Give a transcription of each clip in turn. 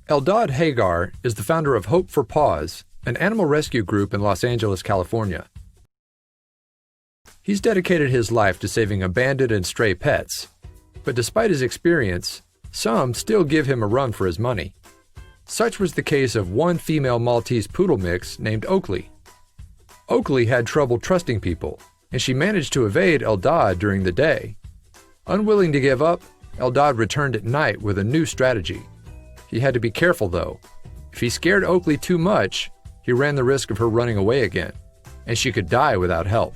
Eldad Hagar is the founder of Hope for Paws, an animal rescue group in Los Angeles, California. He's dedicated his life to saving abandoned and stray pets, but despite his experience, some still give him a run for his money. Such was the case of one female Maltese poodle mix named Oakley. Oakley had trouble trusting people, and she managed to evade Eldad during the day. Unwilling to give up, Eldad returned at night with a new strategy. He had to be careful though. If he scared Oakley too much, he ran the risk of her running away again, and she could die without help.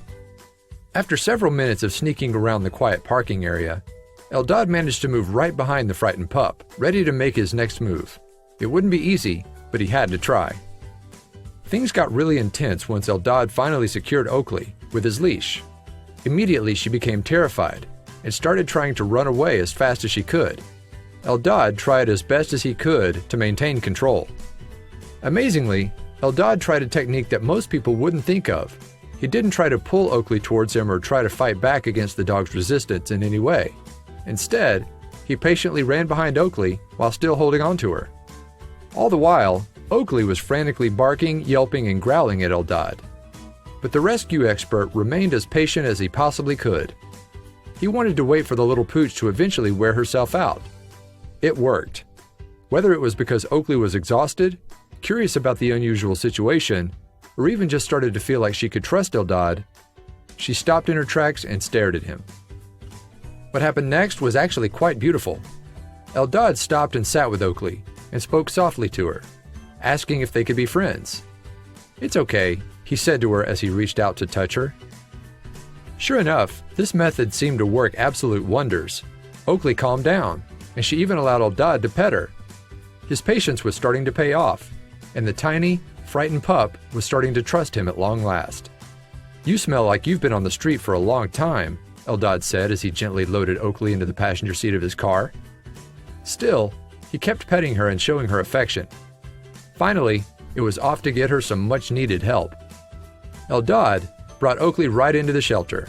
After several minutes of sneaking around the quiet parking area, Eldad managed to move right behind the frightened pup, ready to make his next move. It wouldn't be easy, but he had to try. Things got really intense once Eldad finally secured Oakley with his leash. Immediately she became terrified and started trying to run away as fast as she could. Eldad tried as best as he could to maintain control. Amazingly, Eldad tried a technique that most people wouldn't think of. He didn't try to pull Oakley towards him or try to fight back against the dog's resistance in any way. Instead, he patiently ran behind Oakley while still holding on to her. All the while, Oakley was frantically barking, yelping, and growling at Eldad. But the rescue expert remained as patient as he possibly could. He wanted to wait for the little pooch to eventually wear herself out. It worked. Whether it was because Oakley was exhausted, curious about the unusual situation, or even just started to feel like she could trust Eldad, she stopped in her tracks and stared at him. What happened next was actually quite beautiful. Eldad stopped and sat with Oakley and spoke softly to her, asking if they could be friends. "It's okay," he said to her as he reached out to touch her. Sure enough, this method seemed to work absolute wonders. Oakley calmed down, and she even allowed Eldad to pet her. His patience was starting to pay off, and the tiny, frightened pup was starting to trust him at long last. "You smell like you've been on the street for a long time," Eldad said as he gently loaded Oakley into the passenger seat of his car. Still, he kept petting her and showing her affection. Finally, it was off to get her some much-needed help. Eldad brought Oakley right into the shelter.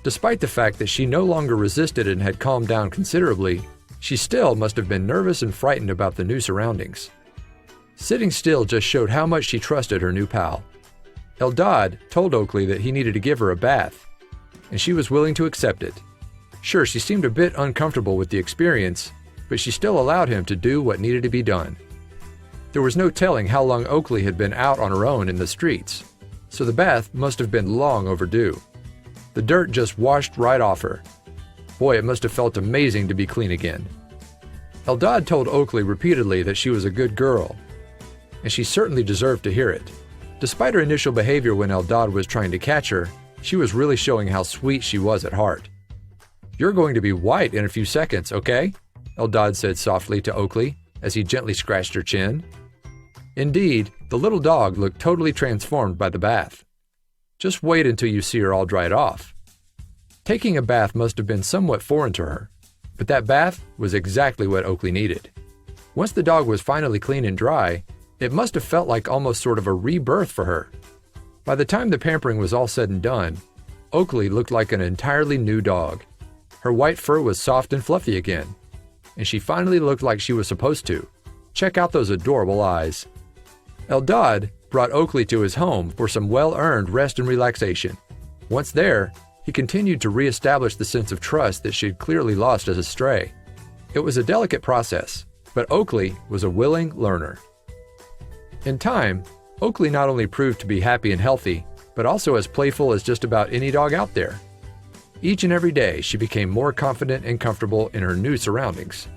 Despite the fact that she no longer resisted and had calmed down considerably, she still must have been nervous and frightened about the new surroundings. Sitting still just showed how much she trusted her new pal. Eldad told Oakley that he needed to give her a bath, and she was willing to accept it. Sure, she seemed a bit uncomfortable with the experience, but she still allowed him to do what needed to be done. There was no telling how long Oakley had been out on her own in the streets, so the bath must have been long overdue. The dirt just washed right off her. Boy, it must have felt amazing to be clean again. Eldad told Oakley repeatedly that she was a good girl, and she certainly deserved to hear it. Despite her initial behavior when Eldad was trying to catch her, she was really showing how sweet she was at heart. "You're going to be white in a few seconds, okay?" Eldad said softly to Oakley as he gently scratched her chin. Indeed, the little dog looked totally transformed by the bath. Just wait until you see her all dried off. Taking a bath must have been somewhat foreign to her, but that bath was exactly what Oakley needed. Once the dog was finally clean and dry, it must have felt like almost sort of a rebirth for her. By the time the pampering was all said and done, Oakley looked like an entirely new dog. Her white fur was soft and fluffy again, and she finally looked like she was supposed to. Check out those adorable eyes. Eldad brought Oakley to his home for some well-earned rest and relaxation. Once there, he continued to re-establish the sense of trust that she had clearly lost as a stray. It was a delicate process, but Oakley was a willing learner. In time, Oakley not only proved to be happy and healthy, but also as playful as just about any dog out there. Each and every day, she became more confident and comfortable in her new surroundings.